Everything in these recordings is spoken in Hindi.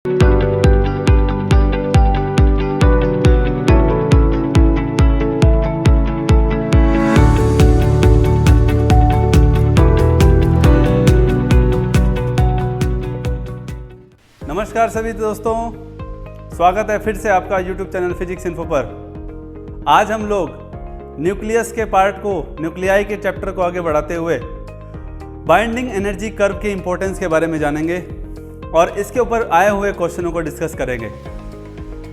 नमस्कार सभी दोस्तों, स्वागत है फिर से आपका YouTube चैनल फिजिक्स इन्फो पर। आज हम लोग न्यूक्लियस के पार्ट को, न्यूक्लियाई के चैप्टर को आगे बढ़ाते हुए बाइंडिंग एनर्जी कर्व के इंपॉर्टेंस के बारे में जानेंगे और इसके ऊपर आए हुए क्वेश्चनों को डिस्कस करेंगे।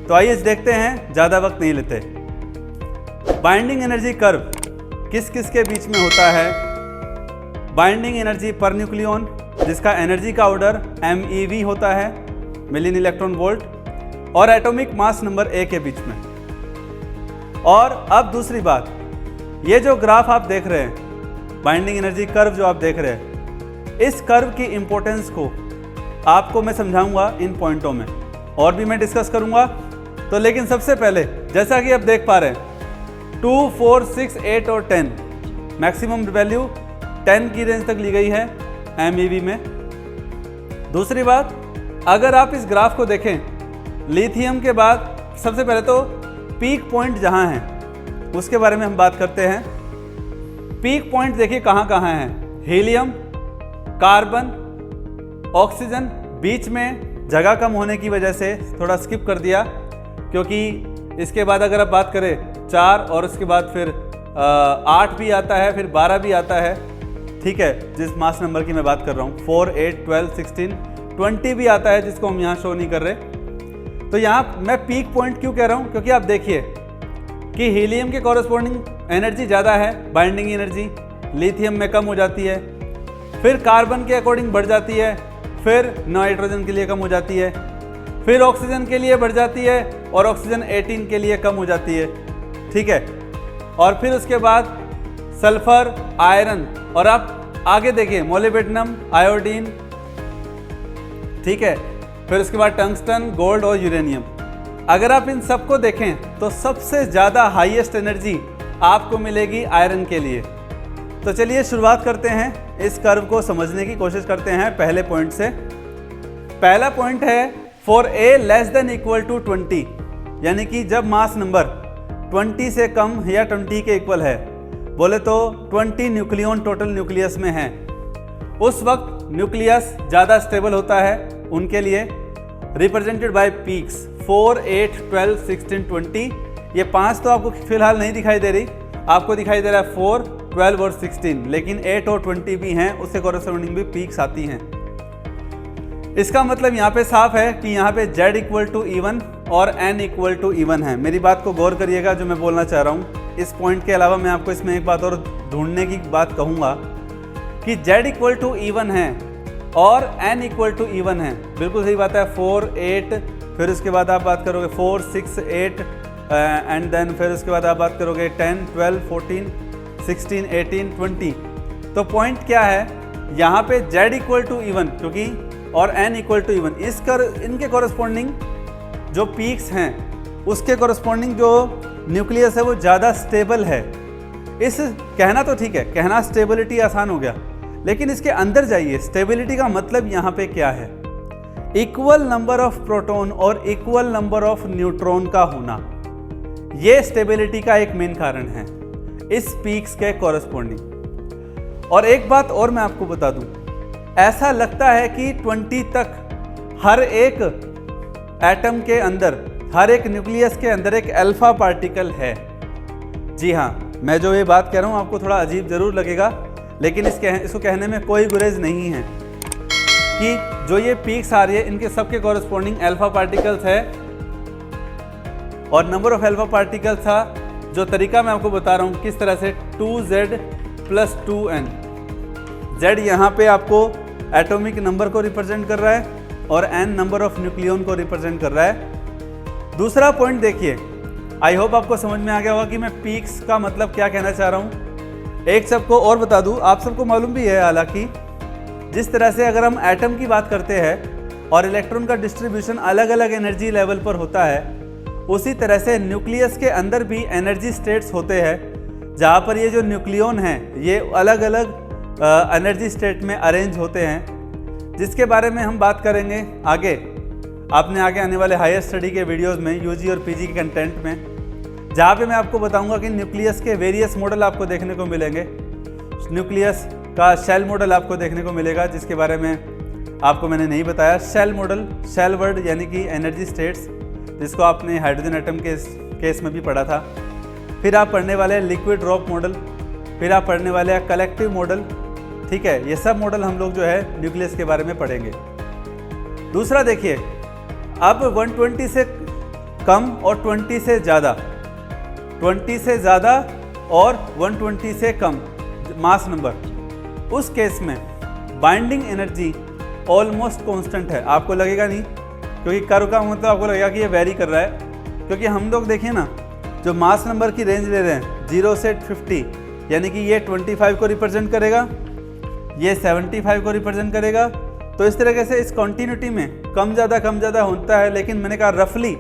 तो आइए देखते हैं, ज़्यादा वक्त नहीं लेते। बाइंडिंग एनर्जी कर्व किस किस के बीच में होता है? बाइंडिंग एनर्जी पर न्यूक्लियन, जिसका एनर्जी का ऑर्डर MeV होता है, मिलियन इलेक्ट्रॉन वोल्ट, और एटॉमिक मास नंबर A के बीच में। और अब दूसरी बात, ये जो ग्राफ आप देख रहे हैं, बाइंडिंग एनर्जी कर्व जो आप देख रहे हैं, इस कर्व की इंपॉर्टेंस को आपको मैं समझाऊंगा इन पॉइंटों में, और भी मैं डिस्कस करूंगा। तो लेकिन सबसे पहले, जैसा कि आप देख पा रहे हैं, 2, 4, 6, 8 और 10 मैक्सिमम वैल्यू 10 की रेंज तक ली गई है MeV में। दूसरी बात, अगर आप इस ग्राफ को देखें, लिथियम के बाद सबसे पहले तो पीक पॉइंट जहां है उसके बारे में हम बात करते हैं। पीक पॉइंट देखिए कहां कहां है। हीलियम, कार्बन, ऑक्सीजन, बीच में जगह कम होने की वजह से थोड़ा स्किप कर दिया, क्योंकि इसके बाद अगर आप बात करें 4 और उसके बाद फिर 8 भी आता है, फिर 12 भी आता है, ठीक है, जिस मास नंबर की मैं बात कर रहा हूँ। 4, 8, 12, 16, 20 भी आता है, जिसको हम यहाँ शो नहीं कर रहे। तो यहाँ मैं पीक पॉइंट क्यों कह रहा हूँ? क्योंकि आप देखिए कि हीलियम के कॉरस्पॉन्डिंग एनर्जी ज़्यादा है, बाइंडिंग एनर्जी लिथियम में कम हो जाती है, फिर कार्बन के अकॉर्डिंग बढ़ जाती है, फिर नाइट्रोजन के लिए कम हो जाती है, फिर ऑक्सीजन के लिए बढ़ जाती है, और ऑक्सीजन 18 के लिए कम हो जाती है, ठीक है। और फिर उसके बाद सल्फर, आयरन, और आप आगे देखिए मोलिब्डेनम, आयोडीन, ठीक है, फिर उसके बाद टंगस्टन, गोल्ड और यूरेनियम। अगर आप इन सबको देखें तो सबसे ज़्यादा हाईएस्ट एनर्जी आपको मिलेगी आयरन के लिए। तो चलिए शुरुआत करते हैं, इस कर्व को समझने की कोशिश करते हैं पहले पॉइंट से। पहला पॉइंट है for A less than equal to 20, यानी कि जब मास नंबर 20 से कम या 20 के इक्वल है, बोले तो 20 न्यूक्लियन टोटल न्यूक्लियस में है, उस वक्त न्यूक्लियस ज़्यादा स्टेबल होता है उनके लिए, रिप्रेजेंटेड बाय पीक्स 4, 8, 12, 16, 20। ये 5 तो आपको फिलहाल नहीं दिखाई दे रही, आपको दिखाई दे रहा है 4, 12 और 16, लेकिन 8 और 20 भी हैं, उससे कॉरस्पॉन्डिंग भी पीक्स आती हैं। इसका मतलब यहाँ पे साफ है कि यहाँ पे Z इक्वल टू E1 और N इक्वल टू E1 है। मेरी बात को गौर करिएगा जो मैं बोलना चाह रहा हूँ। इस पॉइंट के अलावा मैं आपको इसमें एक बात और ढूंढने की बात कहूँगा कि Z इक्वल टू E1 है और N इक्वल टू E1 है, बिल्कुल सही बात है। 4, 8, फिर उसके बाद आप बात करोगे 4, 6, 8 एंड देन फिर उसके बाद आप बात करोगे 10, 12, 14, 16, 18, 20। तो पॉइंट क्या है यहाँ पे, Z इक्वल टू E1 क्योंकि और N इक्वल टू E1, इनके कॉरस्पॉन्डिंग जो पीक्स हैं उसके कॉरस्पॉन्डिंग जो न्यूक्लियस है वो ज़्यादा स्टेबल है। इस कहना तो ठीक है, कहना स्टेबिलिटी आसान हो गया, लेकिन इसके अंदर जाइए, स्टेबिलिटी का मतलब यहाँ पे क्या है? इक्वल नंबर ऑफ प्रोटॉन और इक्वल नंबर ऑफ न्यूट्रॉन का होना, ये स्टेबिलिटी का एक मेन कारण है इस पीक्स के कॉरस्पॉन्डिंग। और एक बात और मैं आपको बता दूं, ऐसा लगता है कि 20 तक हर एक एटम के अंदर, हर एक न्यूक्लियस के अंदर एक अल्फा पार्टिकल है। जी हाँ, मैं जो ये बात कह रहा हूँ आपको थोड़ा अजीब ज़रूर लगेगा, लेकिन इसको कहने में कोई गुरेज नहीं है कि जो ये पीक्स आ रही है इनके सबके कॉरस्पॉन्डिंग अल्फा पार्टिकल्स है। और नंबर ऑफ अल्फा पार्टिकल्स था, जो तरीका मैं आपको बता रहा हूँ किस तरह से, 2Z + 2N। Z यहाँ पे आपको एटॉमिक नंबर को रिप्रेजेंट कर रहा है और N नंबर ऑफ न्यूक्लियन को रिप्रेजेंट कर रहा है। दूसरा पॉइंट देखिए, आई होप आपको समझ में आ गया होगा कि मैं पीक्स का मतलब क्या कहना चाह रहा हूँ। एक सबको और बता दूँ, आप सबको मालूम भी है हालांकि, जिस तरह से अगर हम एटम की बात करते हैं और इलेक्ट्रॉन का डिस्ट्रीब्यूशन अलग अलग एनर्जी लेवल पर होता है, उसी तरह से न्यूक्लियस के अंदर भी एनर्जी स्टेट्स होते हैं, जहाँ पर ये जो न्यूक्लियन हैं ये अलग अलग एनर्जी स्टेट में अरेंज होते हैं, जिसके बारे में हम बात करेंगे आगे। आपने आगे आने वाले हायर स्टडी के वीडियोस में, यूजी और पीजी के कंटेंट में, जहाँ पे मैं आपको बताऊंगा कि न्यूक्लियस के वेरियस मॉडल आपको देखने को मिलेंगे। न्यूक्लियस का शेल मॉडल आपको देखने को मिलेगा, जिसके बारे में आपको मैंने नहीं बताया। शेल मॉडल, शेल वर्ड यानी कि एनर्जी स्टेट्स, जिसको आपने हाइड्रोजन एटम के केस में भी पढ़ा था। फिर आप पढ़ने वाले हैं लिक्विड ड्रॉप मॉडल, फिर आप पढ़ने वाले हैं कलेक्टिव मॉडल। ठीक है, ये सब मॉडल हम लोग जो है न्यूक्लियस के बारे में पढ़ेंगे। दूसरा देखिए, अब 120 से कम और 20 से ज़्यादा, 20 से ज़्यादा और 120 से कम मास नंबर, उस केस में बाइंडिंग एनर्जी ऑलमोस्ट कांस्टेंट है। आपको लगेगा नहीं, क्योंकि कर्व का मतलब आपको लगेगा कि ये वेरी कर रहा है, क्योंकि हम लोग देखिए ना, जो मास नंबर की रेंज ले रहे हैं 0 से 50, यानी कि ये 25 को रिप्रेजेंट करेगा, ये 75 को रिप्रेजेंट करेगा। तो इस तरीके से इस कॉन्टिन्यूटी में कम ज़्यादा होता है, लेकिन मैंने कहा रफली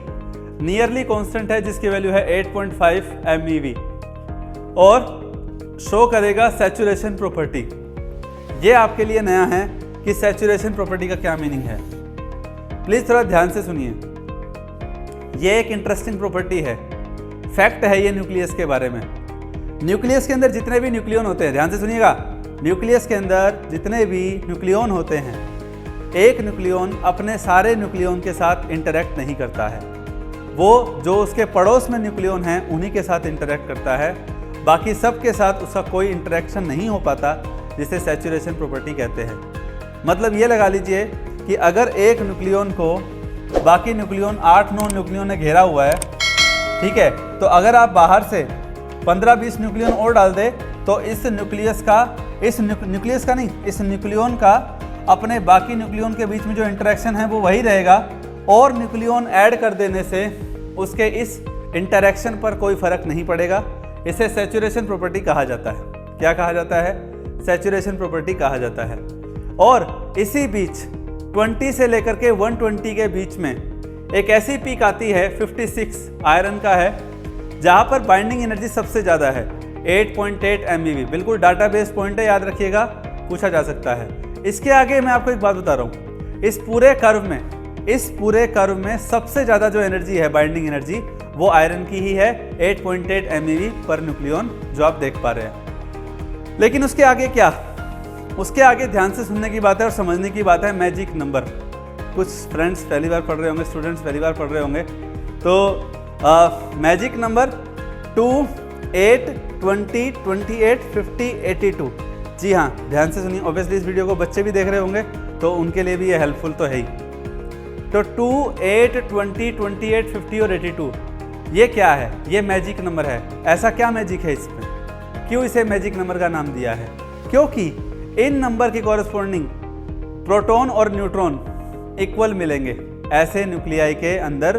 नियरली कांस्टेंट है, जिसकी वैल्यू है 8.5 MeV और शो करेगा सैचुरेशन प्रॉपर्टी। ये आपके लिए नया है कि सैचुरेशन प्रॉपर्टी का क्या मीनिंग है। प्लीज़ थोड़ा ध्यान से सुनिए, ये एक इंटरेस्टिंग प्रॉपर्टी है, फैक्ट है ये न्यूक्लियस के बारे में। न्यूक्लियस के अंदर जितने भी न्यूक्लियन होते हैं, ध्यान से सुनिएगा, न्यूक्लियस के अंदर जितने भी न्यूक्लियन होते हैं, एक न्यूक्लियन अपने सारे न्यूक्लियन के साथ इंटरेक्ट नहीं करता है। वो जो उसके पड़ोस में न्यूक्लियन हैं उन्हीं के साथ इंटरेक्ट करता है, बाकी सब के साथ उसका कोई इंटरेक्शन नहीं हो पाता, जिसे सैचुरेशन प्रॉपर्टी कहते हैं। मतलब ये लगा लीजिए कि अगर एक न्यूक्लियन को बाकी न्यूक्लियन 8-9 न्यूक्लियन ने घेरा हुआ है, ठीक है, तो अगर आप बाहर से 15-20 न्यूक्लियन और डाल दे, तो इस न्यूक्लियस न्यूक्लियन का अपने बाकी न्यूक्लियन के बीच में जो इंटरेक्शन है वो वही रहेगा, और न्यूक्लियन ऐड कर देने से उसके इस इंटरेक्शन पर कोई फर्क नहीं पड़ेगा। इसे सैचुरेशन प्रॉपर्टी कहा जाता है। क्या कहा जाता है? सैचुरेशन प्रॉपर्टी कहा जाता है। और इसी बीच 20 से लेकर के 120 के बीच में एक ऐसी पीक आती है 56 आयरन का है, जहाँ पर बाइंडिंग एनर्जी सबसे ज़्यादा है 8.8 MeV। बिल्कुल डाटाबेस पॉइंट है, याद रखिएगा, पूछा जा सकता है। इसके आगे मैं आपको एक बात बता रहा हूँ, इस पूरे कर्व में सबसे ज़्यादा जो एनर्जी है, बाइंडिंग एनर्जी, वो आयरन की ही है, 8.8 MeV पर न्यूक्लियन, जो आप देख पा रहे हैं। लेकिन उसके आगे क्या? उसके आगे ध्यान से सुनने की बात है और समझने की बात है मैजिक नंबर। कुछ फ्रेंड्स पहली बार पढ़ रहे होंगे, स्टूडेंट्स पहली बार पढ़ रहे होंगे, तो मैजिक नंबर 2, 8, 20, 28, 50, 82। जी हाँ, ध्यान से सुनिए, ऑब्वियसली इस वीडियो को बच्चे भी देख रहे होंगे, तो उनके लिए भी ये हेल्पफुल तो है ही। तो 2, 8, 20, 28, 50 और 82, ये क्या है? ये मैजिक नंबर है। ऐसा क्या मैजिक है इसमें? क्यों इसे मैजिक नंबर का नाम दिया है? क्योंकि इन नंबर के कॉरस्पॉन्डिंग प्रोटॉन और न्यूट्रॉन इक्वल मिलेंगे। ऐसे न्यूक्लियाई के अंदर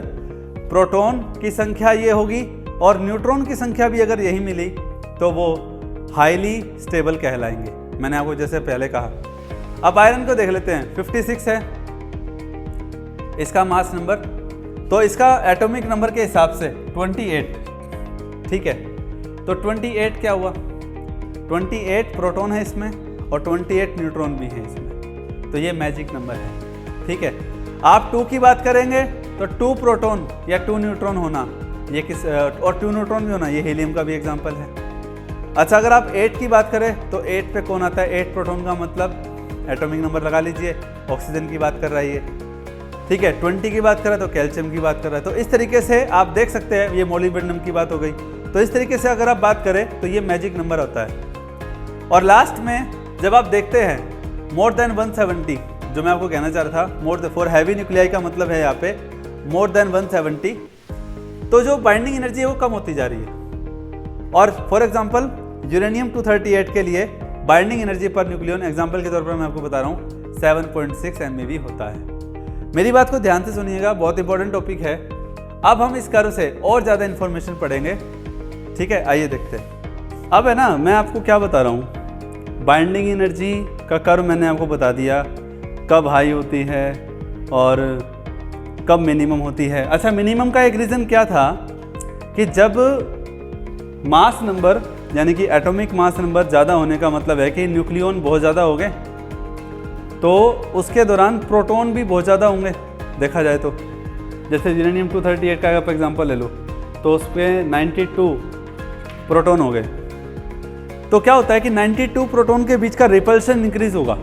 प्रोटॉन की संख्या ये होगी और न्यूट्रॉन की संख्या भी अगर यही मिली, तो वो हाईली स्टेबल कहलाएंगे। मैंने आपको जैसे पहले कहा। अब आयरन को देख लेते हैं, 56 है इसका मास नंबर, तो इसका एटॉमिक नंबर के हिसाब से 28, ठीक है। तो 28 क्या हुआ? 28 प्रोटॉन है इसमें और 28 न्यूट्रॉन भी है इसमें, तो ये मैजिक नंबर है, ठीक है। आप 2 की बात करेंगे तो 2 प्रोटॉन या 2 न्यूट्रॉन होना, ये किस, और 2 न्यूट्रॉन भी होना, ये हीलियम का भी एग्जांपल है। अच्छा, अगर आप 8 की बात करें तो 8 पे कौन आता है? 8 प्रोटॉन का मतलब एटॉमिक नंबर लगा लीजिए, ऑक्सीजन की बात कर रहा है ये, ठीक है। 20 की बात करें तो कैल्शियम की बात कर रहा है। तो इस तरीके से आप देख सकते हैं, ये मोलिब्डेनम की बात हो गई। तो इस तरीके से अगर आप बात करें तो ये मैजिक नंबर होता है। और लास्ट में जब आप देखते हैं मोर देन 170, जो मैं आपको कहना चाह रहा था, more than for heavy nuclei का मतलब है यहाँ पे मोर देन 170, तो जो बाइंडिंग एनर्जी है वो कम होती जा रही है। और फॉर एग्जांपल यूरेनियम 238 के लिए binding energy per nucleon, example के तौर पर मैं आपको बता रहा हूँ, 7.6 MeV होता है। मेरी बात को ध्यान से सुनिएगा, बहुत इंपॉर्टेंट टॉपिक है। अब हम इस कर्व से और ज़्यादा इन्फॉर्मेशन पढ़ेंगे, ठीक है। आइए देखते हैं। अब है ना, मैं आपको क्या बता रहा हूँ, बाइंडिंग एनर्जी का कर्व मैंने आपको बता दिया, कब हाई होती है और कब मिनिमम होती है। अच्छा, मिनिमम का एक रीज़न क्या था कि जब मास नंबर यानी कि एटॉमिक मास नंबर ज़्यादा होने का मतलब है कि न्यूक्लियन बहुत ज़्यादा हो गए, तो उसके दौरान प्रोटॉन भी बहुत ज़्यादा होंगे, देखा जाए तो। जैसे यूरेनियम 238 का आप एग्जांपल ले लो, तो उस पर 92 प्रोटॉन हो गए। तो क्या होता है कि 92 प्रोटॉन के बीच का रिपल्शन इंक्रीज होगा।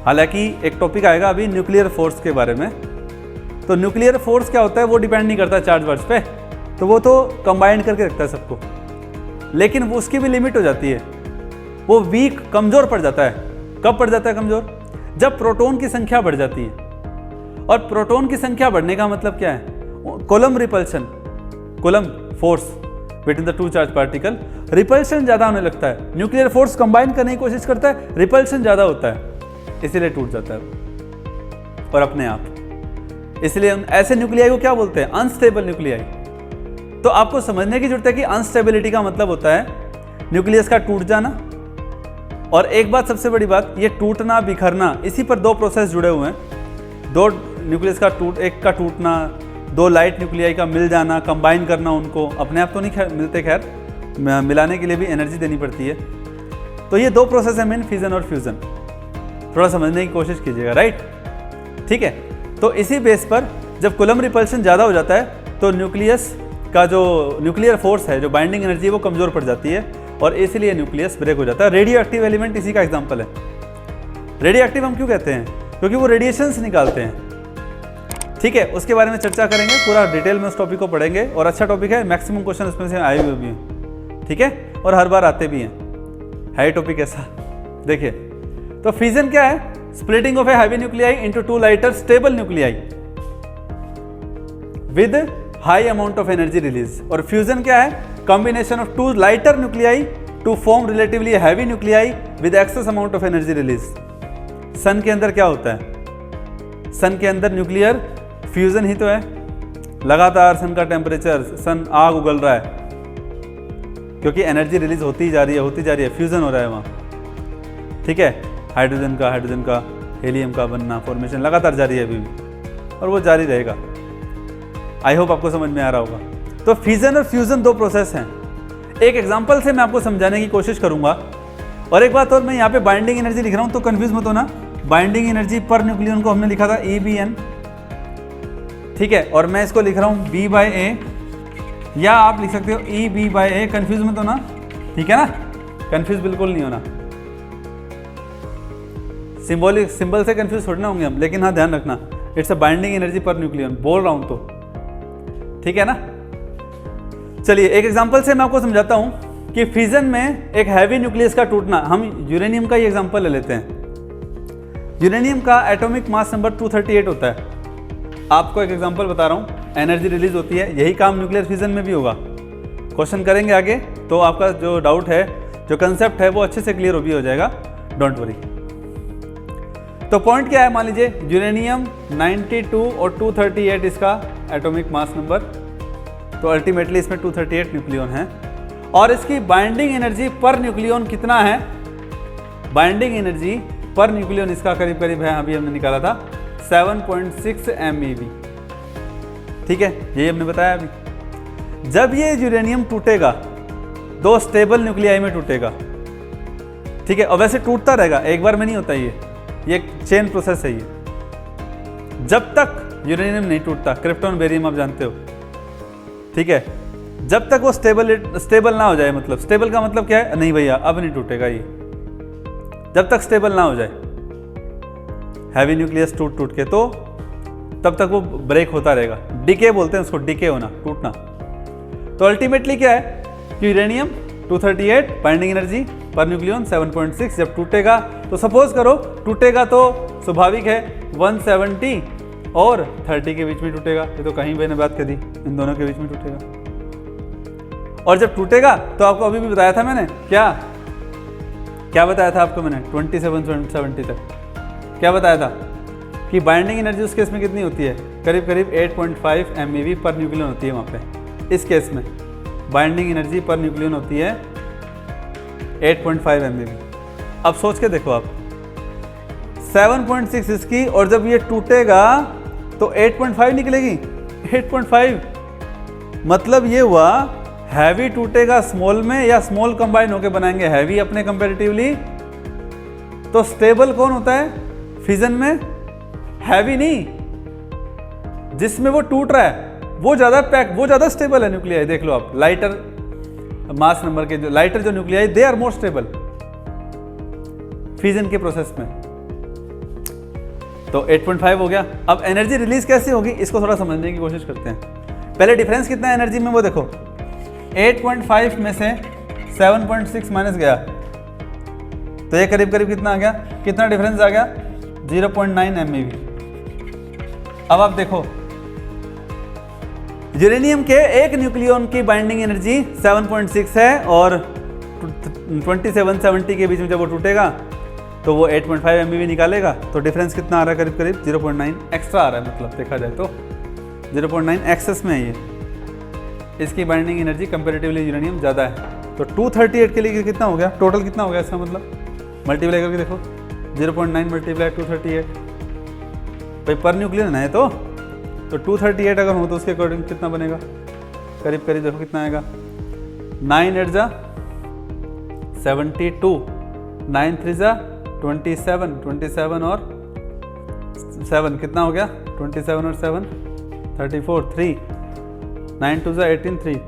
हालांकि एक टॉपिक आएगा अभी न्यूक्लियर फोर्स के बारे में, तो न्यूक्लियर फोर्स क्या होता है वो डिपेंड नहीं करता चार्ज वर्ड्स पे, तो वो तो कंबाइंड करके रखता है सबको, लेकिन वो उसकी भी लिमिट हो जाती है, वो वीक कमज़ोर पड़ जाता है। कब पड़ जाता है कमज़ोर? जब प्रोटॉन की संख्या बढ़ जाती है। और प्रोटॉन की संख्या बढ़ने का मतलब क्या है? Coulomb repulsion, coulomb force between the two charge particle, repulsion ज़्यादा होने लगता है। न्यूक्लियर फोर्स कंबाइन करने की कोशिश करता है, रिपल्शन ज़्यादा होता है, इसीलिए टूट जाता है और अपने आप। इसलिए हम ऐसे न्यूक्लियाई को क्या बोलते हैं? Unstable nuclei. तो आपको समझने की जरूरत है कि अनस्टेबिलिटी का मतलब होता है न्यूक्लियस का टूट जाना। और एक बात, सबसे बड़ी बात, ये टूटना बिखरना, इसी पर दो प्रोसेस जुड़े हुए हैं। दो न्यूक्लियस का एक का टूटना, दो लाइट न्यूक्लियाई का मिल जाना, कंबाइन करना उनको, अपने आप तो नहीं मिलते, खैर मिलाने के लिए भी एनर्जी देनी पड़ती है। तो ये दो प्रोसेस है मेन, फिजन और फ्यूजन। थोड़ा समझने की कोशिश कीजिएगा, राइट? ठीक है। तो इसी बेस पर जब कूलम्ब रिपल्शन ज़्यादा हो जाता है तो न्यूक्लियस का जो न्यूक्लियर फोर्स है, जो बाइंडिंग एनर्जी है, वो कमज़ोर पड़ जाती है और इसीलिए न्यूक्लियस ब्रेक हो जाता है। रेडियो एक्टिव एलिमेंट इसी का एग्जांपल है। रेडियो एक्टिव हम क्यों कहते हैं? क्योंकि वो रेडिएशंस निकालते हैं। ठीक है, उसके बारे में चर्चा करेंगे, पूरा डिटेल में उस टॉपिक को पढ़ेंगे और अच्छा टॉपिक है, मैक्सिमम क्वेश्चन उसमें से आए हुए भी हैं। ठीक है, और हर बार आते भी हैं। है टॉपिक ऐसा, देखिए। तो फिजन क्या है? Splitting of a heavy nuclei into two lighter stable nuclei with high amount of energy release. और फ्यूजन क्या है? Combination of two lighter nuclei to form relatively heavy nuclei with excess amount of energy release. Sun के अंदर क्या होता है? सन के अंदर न्यूक्लियर फ्यूजन ही तो है। लगातार सन का टेम्परेचर, सन आग उगल रहा है क्योंकि एनर्जी रिलीज होती जा रही है, फ्यूजन हो रहा है वहाँ। ठीक है, हाइड्रोजन का हेलियम का बनना, फॉर्मेशन लगातार जारी है अभी भी, और वो जारी रहेगा। आई होप आपको समझ में आ रहा होगा। तो फिजन और फ्यूजन दो प्रोसेस हैं। एक एग्जांपल से मैं आपको समझाने की कोशिश करूंगा। और एक बात और, मैं यहाँ पे बाइंडिंग एनर्जी लिख रहा हूँ तो कंफ्यूज मत होना। बाइंडिंग एनर्जी पर न्यूक्लियन को हमने लिखा था EBN, ठीक है, और मैं इसको लिख रहा हूँ B/A, या आप लिख सकते हो EB/A। कंफ्यूज मत होना, ठीक है ना? कंफ्यूज बिल्कुल नहीं होना। सिंबल से कंफ्यूज थोड़ी ना होंगे हम, लेकिन हाँ ध्यान रखना, it's a binding energy per nucleon, बोल रहा हूँ तो, ठीक है ना? चलिए एक एग्जांपल से मैं आपको समझाता हूँ कि फिजन में एक हैवी न्यूक्लियस का टूटना। हम यूरेनियम का ही एग्जांपल ले लेते हैं। यूरेनियम का एटॉमिक मास नंबर 238 होता है। आपको एक एग्जांपल बता रहा हूँ, एनर्जी रिलीज होती है, यही काम न्यूक्लियर फिजन में भी होगा। क्वेश्चन करेंगे आगे तो आपका जो डाउट है, जो कंसेप्ट है, वो अच्छे से क्लियर भी हो जाएगा, डोंट वरी। तो पॉइंट क्या है, मान लीजिए यूरेनियम 92 और 238 इसका एटॉमिक मास नंबर, तो अल्टीमेटली इसमें 238 न्यूक्लियन है। और इसकी बाइंडिंग एनर्जी पर न्यूक्लियन कितना है? बाइंडिंग एनर्जी पर न्यूक्लियन इसका करीब करीब है, अभी हमने निकाला था 7.6 MeV। ठीक है, यही हमने बताया अभी। जब ये यूरेनियम टूटेगा, दो स्टेबल न्यूक्लियाई में टूटेगा, ठीक है, और वैसे टूटता रहेगा, एक बार में नहीं होता ये एक चेन प्रोसेस है ये। जब तक यूरेनियम नहीं टूटता, क्रिप्टॉन बेरियम आप जानते हो, ठीक है, जब तक वो स्टेबल ना हो जाए, मतलब स्टेबल का मतलब क्या है? नहीं भैया अब नहीं टूटेगा ये, जब तक स्टेबल ना हो जाए हैवी न्यूक्लियस टूट के, तो तब तक वो ब्रेक होता रहेगा। डिके बोलते हैं उसको, डिके होना, टूटना। तो अल्टीमेटली क्या है कि uranium 238 binding energy per nucleon 7.6, जब टूटेगा तो सपोज करो टूटेगा तो स्वाभाविक है 170 और 30 के बीच में टूटेगा। ये तो कहीं मैंने बात कर दी, इन दोनों के बीच में टूटेगा। और जब टूटेगा तो आपको अभी भी बताया था मैंने, क्या बताया था आपको मैंने? 2770 तक क्या बताया था कि बाइंडिंग एनर्जी उस केस में कितनी होती है? करीब करीब 8.5 MeV पर न्यूक्लियन होती है वहाँ पे। इस केस में बाइंडिंग एनर्जी पर न्यूक्लियन होती है 8.5 MeV। अब सोच के देखो आप, 7.6 इसकी, और जब ये टूटेगा तो 8.5 निकलेगी। 8.5 मतलब ये हुआ हैवी टूटेगा स्मॉल में, या स्मॉल कंबाइन होके बनाएंगे हैवी अपने कंपैरेटिवली। तो स्टेबल कौन होता है फिजन में? हैवी नहीं, जिसमें वो टूट रहा है वो ज़्यादा स्टेबल है न्यूक्लियाई। देख लो आप, लाइटर मास नंबर के जो लाइटर जो nuclei they are more stable fusion के प्रोसेस में। तो 8.5 हो गया। अब एनर्जी रिलीज कैसे होगी इसको थोड़ा समझने की कोशिश करते हैं। पहले डिफरेंस कितना है एनर्जी में वो देखो, 8.5 में से 7.6 माइनस गया तो ये करीब करीब कितना आ गया, कितना डिफरेंस आ गया, 0.9 MeV। अब आप देखो यूरेनियम के एक न्यूक्लियॉन की बाइंडिंग एनर्जी 7.6 है और 2770 के बीच में जब वो टूटेगा तो वो 8.5 MeV निकालेगा। तो डिफरेंस कितना आ रहा है, करीब करीब 0.9 एक्स्ट्रा आ रहा है, मतलब देखा जाए तो 0.9 एक्सेस में है ये। इसकी बाइंडिंग एनर्जी कंपेरेटिवली यूरेनियम ज़्यादा है। तो 238 के लिए कितना हो गया, टोटल कितना हो गया इसका मतलब, मल्टीप्लाई करके देखो 0.9 मल्टीप्लाई 238 भाई पर न्यूक्लियन है तो 238 अगर हो तो उसके अकॉर्डिंग कितना बनेगा, करीब करीब देखो कितना आएगा, 9 8 जा 72, 9 3 जा 27 और 7 कितना हो गया, 27 और 7 34, 3 9 2 जा 18, 3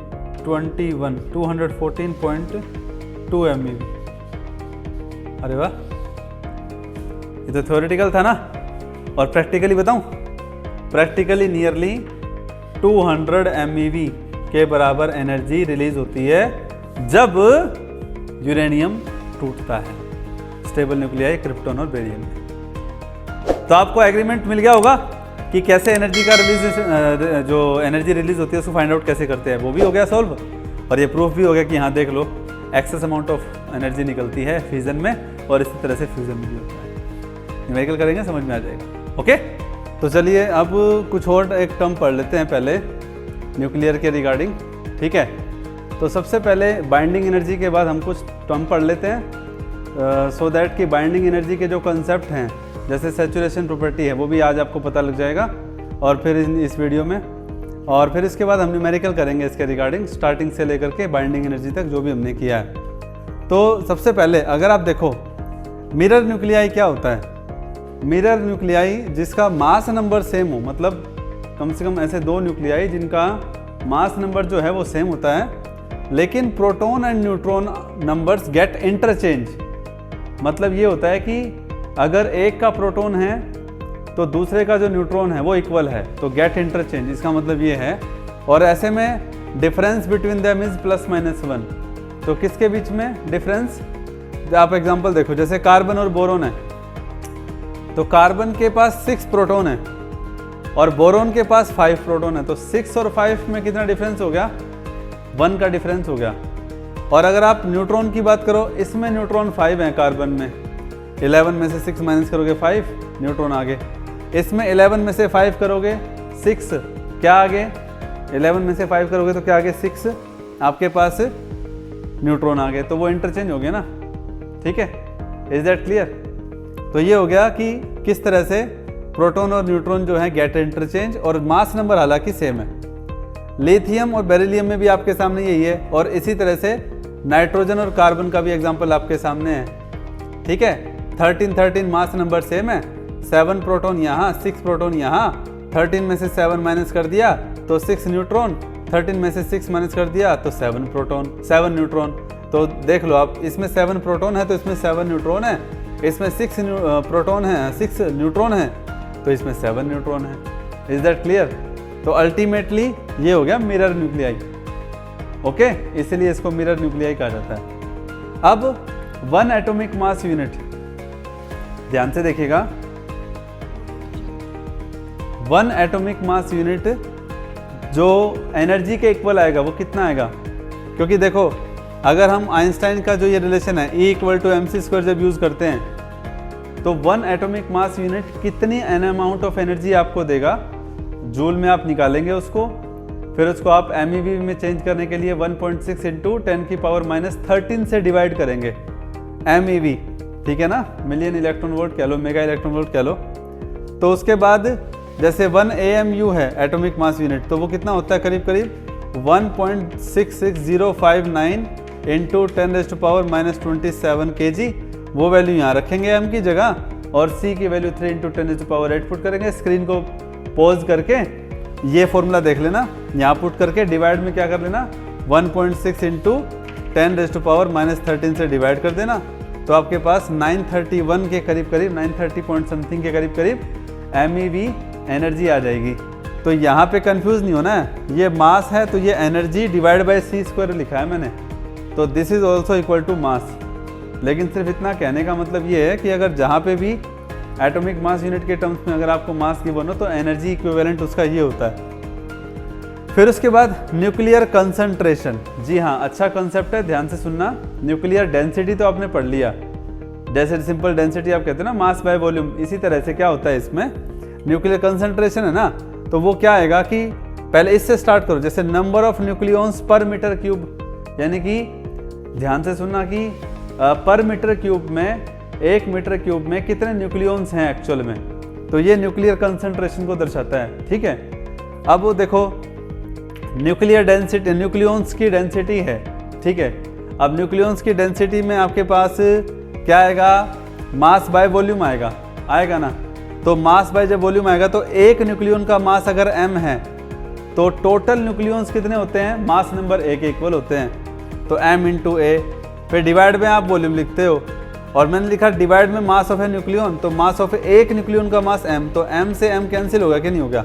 21, 214.2 MeV। अरे वाह, ये तो थ्योरेटिकल था ना, और प्रैक्टिकली बताऊं, प्रैक्टिकली नियरली 200 MeV के बराबर एनर्जी रिलीज होती है जब यूरेनियम टूटता है स्टेबल न्यूक्लियाई क्रिप्टॉन और बेरियम में। तो आपको एग्रीमेंट मिल गया होगा कि कैसे एनर्जी का रिलीज, जो एनर्जी रिलीज होती है उसको फाइंड आउट कैसे करते हैं, वो भी हो गया सॉल्व। और ये प्रूफ भी हो गया कि हाँ देख लो एक्सेस अमाउंट ऑफ एनर्जी निकलती है फ्यूजन में और इसी तरह से फ्यूजन में भी होता है। न्यूमेरिकल करेंगे समझ में आ जाएगा। ओके, तो चलिए अब कुछ और एक टर्म पढ़ लेते हैं पहले न्यूक्लियर के रिगार्डिंग, ठीक है। तो सबसे पहले बाइंडिंग एनर्जी के बाद हम कुछ टर्म पढ़ लेते हैं सो दैट कि बाइंडिंग एनर्जी के जो कंसेप्ट हैं जैसे सैचुरेशन प्रॉपर्टी है वो भी आज आपको पता लग जाएगा और फिर इस वीडियो में, और फिर इसके बाद हम न्यूमेरिकल करेंगे इसके रिगार्डिंग स्टार्टिंग से लेकर के बाइंडिंग एनर्जी तक जो भी हमने किया है। तो सबसे पहले अगर आप देखो मिरर न्यूक्लियाई क्या होता है, मिरर न्यूक्लियाई जिसका मास नंबर सेम हो, मतलब कम से कम ऐसे दो न्यूक्लियाई जिनका मास नंबर जो है वो सेम होता है लेकिन proton and neutron numbers get interchange. मतलब ये होता है कि अगर एक का प्रोटॉन है तो दूसरे का जो न्यूट्रॉन है वो इक्वल है, तो गेट इंटरचेंज इसका मतलब ये है। और ऐसे में डिफरेंस बिटवीन देम इज ±1। तो किसके बीच में डिफरेंस, आप एग्जांपल देखो जैसे कार्बन और बोरोन है, तो कार्बन के पास 6 प्रोटॉन है और बोरोन के पास 5 प्रोटॉन है, तो 6 और 5 में कितना डिफरेंस हो गया, 1 का डिफरेंस हो गया। और अगर आप न्यूट्रॉन की बात करो, इसमें न्यूट्रॉन 5 है कार्बन में, 11 में से 6 माइनस करोगे 5 न्यूट्रॉन आगे, इसमें 11 में से 5 करोगे 6 क्या आगे, 11 में से 5 करोगे तो क्या आगे 6 आपके पास न्यूट्रॉन आ गए, तो वो इंटरचेंज हो गया ना, ठीक है। Is that clear? तो ये हो गया कि किस तरह से प्रोटॉन और न्यूट्रॉन जो है गेट इंटरचेंज और मास नंबर हालांकि सेम है। लिथियम और बेरिलियम में भी आपके सामने यही है, और इसी तरह से नाइट्रोजन और कार्बन का भी एग्जांपल आपके सामने है, ठीक है। 13 मास नंबर सेम है, 7 प्रोटॉन यहाँ 6 प्रोटॉन यहाँ, 13 में से 7 माइनस कर दिया तो 6 न्यूट्रॉन, 13 में से 6 माइनस कर दिया तो 7 न्यूट्रॉन। तो देख लो आप, इसमें 7 प्रोटॉन है तो इसमें 7 न्यूट्रॉन है, इसमें 6 प्रोटॉन है 6 न्यूट्रॉन है तो इसमें 7 न्यूट्रॉन है। Is that clear? तो अल्टीमेटली ये हो गया मिरर न्यूक्लियाई, ओके, इसलिए इसको मिरर न्यूक्लियाई कहा जाता है। अब 1 एटॉमिक मास यूनिट, ध्यान से देखिएगा, 1 एटॉमिक मास यूनिट जो एनर्जी के इक्वल आएगा वो कितना आएगा, क्योंकि देखो अगर हम आइंस्टाइन का जो ये रिलेशन है E = mc² जब यूज करते हैं तो 1 एटॉमिक मास यूनिट कितनी एन अमाउंट ऑफ एनर्जी आपको देगा, जूल में आप निकालेंगे उसको, फिर उसको आप MeV में चेंज करने के लिए 1.6 × 10⁻13 से डिवाइड करेंगे MeV, ठीक है ना, मिलियन इलेक्ट्रॉन वोल्ट कह लो, मेगा इलेक्ट्रॉन वोल्ट कह लो। तो उसके बाद जैसे 1 AMU है एटॉमिक मास यूनिट, तो वो कितना होता है, करीब करीब 1.66059 × 10⁻⁻27 kg। वो वैल्यू यहाँ रखेंगे M की जगह और C की वैल्यू 3 × 10⁸ पुट करेंगे। स्क्रीन को पॉज करके ये फॉर्मूला देख लेना, यहाँ पुट करके डिवाइड में क्या कर लेना 1.6 इंटू 10⁻⁻13 से डिवाइड कर देना, तो आपके पास 931 के करीब 930 पॉइंट समथिंग के करीब MeV एनर्जी आ जाएगी। तो यहाँ पे कंफ्यूज नहीं होना है, ये मास है तो ये एनर्जी डिवाइड बाय c² लिखा है मैंने, तो this is also equal to mass. लेकिन सिर्फ इतना कहने का मतलब ये है कि अगर जहाँ पे भी एटॉमिक मास यूनिट के टर्म्स में अगर आपको मास गिवन हो तो एनर्जी इक्विवेलेंट उसका ये होता है। फिर उसके बाद न्यूक्लियर कंसंट्रेशन। जी हाँ, अच्छा कंसेप्ट है, ध्यान से सुनना। न्यूक्लियर डेंसिटी तो आपने पढ़ लिया, जैसे सिंपल डेंसिटी आप कहते हैं ना मास बाय वॉल्यूम, इसी तरह से क्या होता है इसमें न्यूक्लियर कंसंट्रेशन है ना, तो वो क्या आएगा कि पहले इससे स्टार्ट करो, जैसे नंबर ऑफ न्यूक्लियॉन्स पर मीटर क्यूब, यानी कि ध्यान से सुनना कि पर मीटर क्यूब में 1 मीटर क्यूब में कितने न्यूक्लियॉन्स हैं एक्चुअल में, तो ये न्यूक्लियर कंसंट्रेशन को दर्शाता है। ठीक है, अब वो देखो न्यूक्लियर डेंसिटी, न्यूक्लियॉन्स की डेंसिटी है। ठीक है, अब न्यूक्लियॉन्स की डेंसिटी में आपके पास क्या आएगा, मास बाय वॉल्यूम आएगा ना, तो मास बाय जब वॉल्यूम आएगा तो एक न्यूक्लियॉन का मास अगर m है तो टोटल न्यूक्लियॉन्स कितने होते हैं, मास नंबर a के इक्वल होते हैं, तो m इंटू ए, फिर डिवाइड में आप वॉल्यूम लिखते हो, और मैंने लिखा डिवाइड में मास ऑफ ए न्यूक्लियॉन, तो मास ऑफ एक न्यूक्लियॉन का मास m, तो m से m कैंसिल होगा कि नहीं होगा,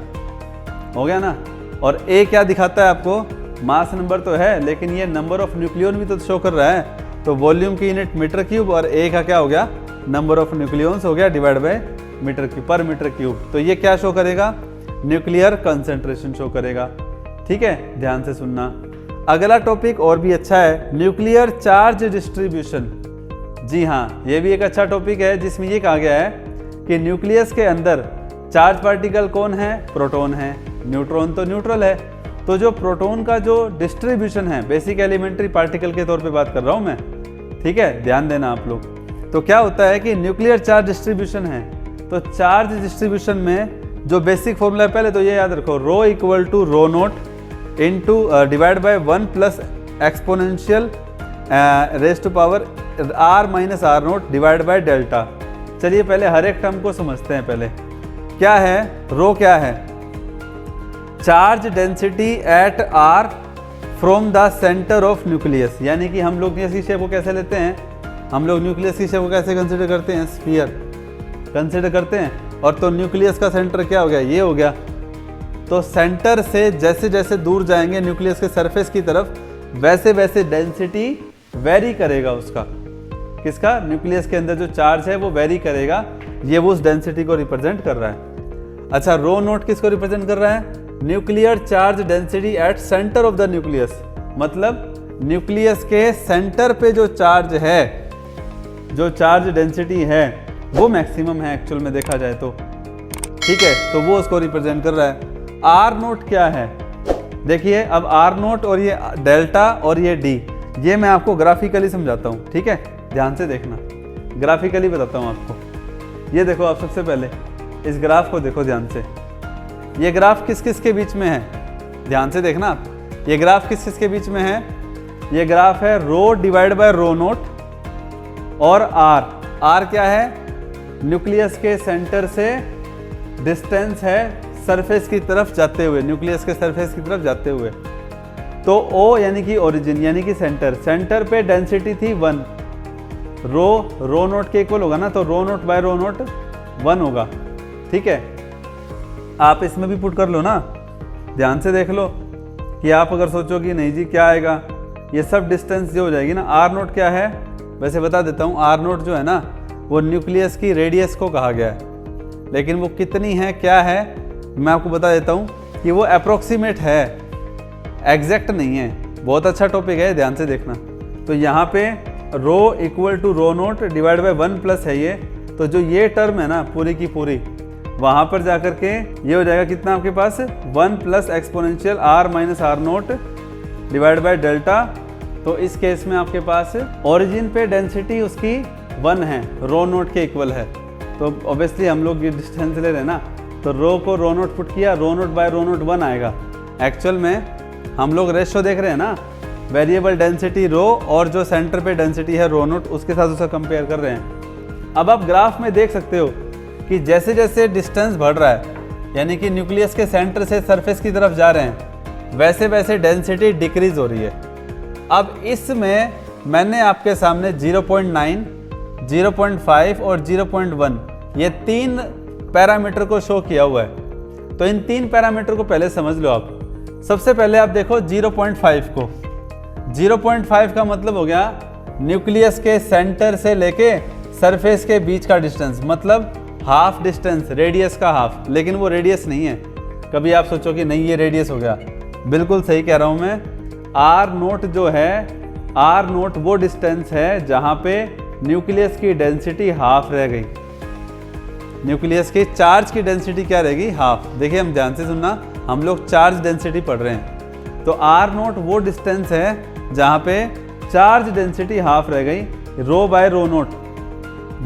हो गया ना। और a क्या दिखाता है आपको, मास नंबर तो है लेकिन ये नंबर ऑफ न्यूक्लियॉन भी तो शो कर रहा है, तो वॉल्यूम की यूनिट मीटर क्यूब और a का क्या हो गया, नंबर ऑफ न्यूक्लियॉन्स हो गया डिवाइड बाय मीटर क्यूब पर मीटर क्यूब, तो ये क्या शो करेगा, न्यूक्लियर कंसंट्रेशन शो करेगा। ठीक है, ध्यान से सुनना। अगला टॉपिक और भी अच्छा है, न्यूक्लियर चार्ज डिस्ट्रीब्यूशन। जी हाँ, ये भी एक अच्छा टॉपिक है जिसमें ये कहा गया है कि न्यूक्लियस के अंदर चार्ज पार्टिकल कौन है, प्रोटॉन है, न्यूट्रॉन तो न्यूट्रल है, तो जो प्रोटॉन का जो डिस्ट्रीब्यूशन है, बेसिक एलिमेंट्री पार्टिकल के तौर पे बात कर रहा हूँ मैं, ठीक है, ध्यान देना आप लोग। तो क्या होता है कि न्यूक्लियर चार्ज डिस्ट्रीब्यूशन है, तो चार्ज डिस्ट्रीब्यूशन में जो बेसिक फॉर्मूला है पहले तो ये याद रखो, rho equal to rho naught into divide by 1 plus exponential raise to power r minus r naught divide by delta. चलिए पहले हर एक टर्म को समझते हैं। पहले क्या है, रो क्या है, charge density at r from the centre of nucleus, यानी कि हम लोग न्यूक्लियस की शेप को कैसे लेते हैं, हम लोग न्यूक्लियस की शेप को कैसे कंसिडर करते हैं, स्फीयर कंसिडर करते हैं, और तो न्यूक्लियस का सेंटर क्या हो गया, ये हो गया। तो सेंटर से जैसे जैसे दूर जाएंगे न्यूक्लियस के सरफेस की तरफ, वैसे वैसे डेंसिटी वेरी करेगा उसका, किसका, न्यूक्लियस के अंदर जो चार्ज है वो वेरी करेगा, ये वो उस डेंसिटी को रिप्रेजेंट कर रहा है। अच्छा, रो नोट किसको रिप्रेजेंट कर रहा है, nuclear charge density at centre of the nucleus, मतलब न्यूक्लियस के सेंटर पे जो चार्ज है, जो चार्ज डेंसिटी है वो मैक्सिमम है एक्चुअल में देखा जाए तो। ठीक है, तो वो उसको रिप्रेजेंट कर रहा है। आर नोट क्या है, देखिए अब आर नोट और ये डेल्टा और ये डी, ये मैं आपको ग्राफिकली समझाता हूँ। ठीक है, ध्यान से देखना, ग्राफिकली बताता हूँ आपको। ये देखो, आप सबसे पहले इस ग्राफ को देखो ध्यान से, ये ग्राफ किस किस के बीच में है, ध्यान से देखना आप, ये ग्राफ किस किस के बीच में है, ये ग्राफ है रो डिवाइड बाय रो नोट और आर। आर क्या है, न्यूक्लियस के सेंटर से डिस्टेंस है सरफेस की तरफ जाते हुए, न्यूक्लियस के सरफेस की तरफ जाते हुए। तो O यानी कि ओरिजिन यानी कि सेंटर, सेंटर पे डेंसिटी थी 1, रो नोट के इक्वल होगा ना, तो रो नोट बाय रो नोट 1 होगा। ठीक है, आप इसमें भी पुट कर लो ना, ध्यान से देख लो कि आप अगर सोचो कि नहीं जी क्या आएगा, ये सब डिस्टेंस जो हो जाएगी ना। आर नोट क्या है, वैसे बता देता हूँ, आर नोट जो है ना वो न्यूक्लियस की रेडियस को कहा गया है, लेकिन वो कितनी है क्या है मैं आपको बता देता हूँ कि वो अप्रोक्सीमेट है, एग्जैक्ट नहीं है। बहुत अच्छा टॉपिक है, ध्यान से देखना। तो यहाँ पे rho equal to rho naught divide by 1 plus है ये, तो जो ये टर्म है ना पूरी की पूरी, वहाँ पर जाकर के ये हो जाएगा कितना आपके पास, 1 plus exponential r minus r naught divide by delta. तो इस केस में आपके पास ओरिजिन पे डेंसिटी उसकी 1 है, रो नोट के इक्वल है, तो ऑब्वियसली हम लोग ये डिस्टेंस ले रहे हैं ना, तो रो को रो नोट पुट किया, रो नोट बाय रो नोट 1 आएगा। एक्चुअल में हम लोग रेशियो देख रहे हैं ना, वेरिएबल डेंसिटी रो और जो सेंटर पे डेंसिटी है रो नोट, उसके साथ उसका कंपेयर कर रहे हैं। अब आप ग्राफ में देख सकते हो कि जैसे जैसे डिस्टेंस बढ़ रहा है यानी कि न्यूक्लियस के सेंटर से सरफेस की तरफ जा रहे हैं, वैसे वैसे डेंसिटी डिक्रीज हो रही है। अब इसमें मैंने आपके सामने 0.9, 0.5 और 0.1 ये 3 पैरामीटर को शो किया हुआ है। तो इन 3 पैरामीटर को पहले समझ लो आप। सबसे पहले आप देखो 0.5 को। 0.5 का मतलब हो गया न्यूक्लियस के सेंटर से लेके सरफेस के बीच का डिस्टेंस, मतलब हाफ डिस्टेंस, रेडियस का हाफ। लेकिन वो रेडियस नहीं है। कभी आप सोचो कि नहीं ये रेडियस हो गया, बिल्कुल सही कह रहा हूँ मैं। R0 जो है, R0 वो डिस्टेंस है जहाँ पे न्यूक्लियस की डेंसिटी हाफ रह गई। न्यूक्लियस की चार्ज की डेंसिटी क्या रहेगी? हाफ। देखिए हम ध्यान से सुनना, हम लोग चार्ज डेंसिटी पढ़ रहे हैं। तो R0 वो डिस्टेंस है जहाँ पे चार्ज डेंसिटी हाफ रह गई, रो बाय रो नोट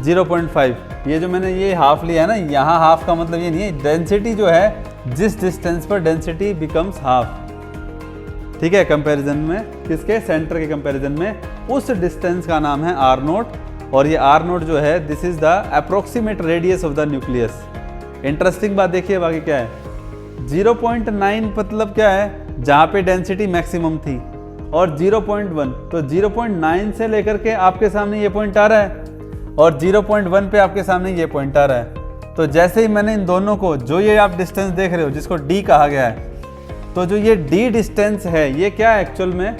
0.5। ये जो मैंने ये हाफ लिया है ना, यहाँ हाफ का मतलब ये नहीं है, डेंसिटी जो है जिस डिस्टेंस पर डेंसिटी बिकम्स हाफ, ठीक है, कंपैरिजन में किसके? सेंटर के कंपैरिजन में, उस डिस्टेंस का नाम है R0। और ये R0 जो है this is the approximate radius of the nucleus. Interesting बात देखिए बाकी क्या है। 0.9 मतलब क्या है? जहाँ पे डेंसिटी मैक्सिमम थी। और 0.1, तो 0.9 से लेकर के आपके सामने ये पॉइंट आ रहा है और 0.1 पे आपके सामने ये पॉइंट आ रहा है। तो जैसे ही मैंने इन दोनों को, जो ये आप डिस्टेंस देख रहे हो जिसको D कहा गया है, तो जो ये D डिस्टेंस है ये क्या है एक्चुअल में?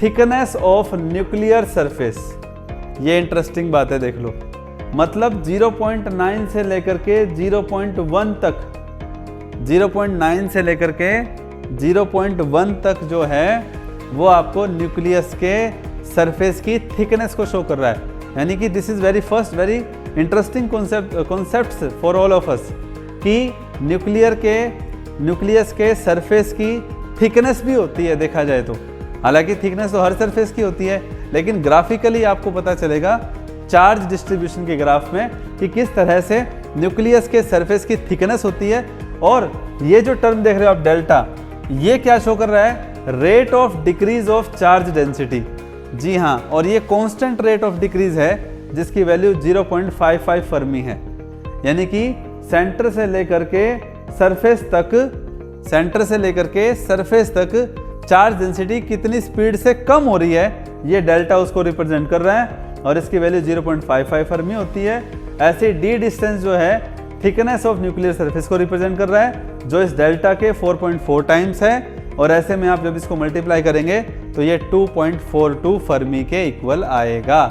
Thickness of nuclear surface. ये इंटरेस्टिंग बात है, देख लो। मतलब 0.9 से लेकर के 0.1 तक, 0.9 से लेकर के 0.1 तक जो है वो आपको न्यूक्लियस के सरफेस की थिकनेस को शो कर रहा है। यानी कि this is very first very interesting concepts for all of us कि न्यूक्लियस के सरफेस की थिकनेस भी होती है देखा जाए तो। हालांकि थिकनेस तो हर सरफेस की होती है, लेकिन ग्राफिकली आपको पता चलेगा चार्ज डिस्ट्रीब्यूशन के ग्राफ में कि किस तरह से न्यूक्लियस के सरफेस की थिकनेस होती है। और ये जो टर्म देख रहे हो आप डेल्टा, ये क्या शो कर रहा है? Rate of decrease of charge density. जी हाँ, और ये कांस्टेंट रेट ऑफ डिक्रीज है जिसकी वैल्यू 0.55 फर्मी है। यानी कि सेंटर से लेकर के सरफेस तक चार्ज डेंसिटी कितनी स्पीड से कम हो रही है, ये डेल्टा उसको रिप्रेजेंट कर रहा है और इसकी वैल्यू 0.55 फर्मी होती है। ऐसे D डिस्टेंस जो है थिकनेस ऑफ न्यूक्लियर सरफेस को रिप्रेजेंट कर रहा है, जो इस डेल्टा के 4.4 टाइम्स है। और ऐसे में आप जब इसको मल्टीप्लाई करेंगे तो ये 2.42 फर्मी के इक्वल आएगा।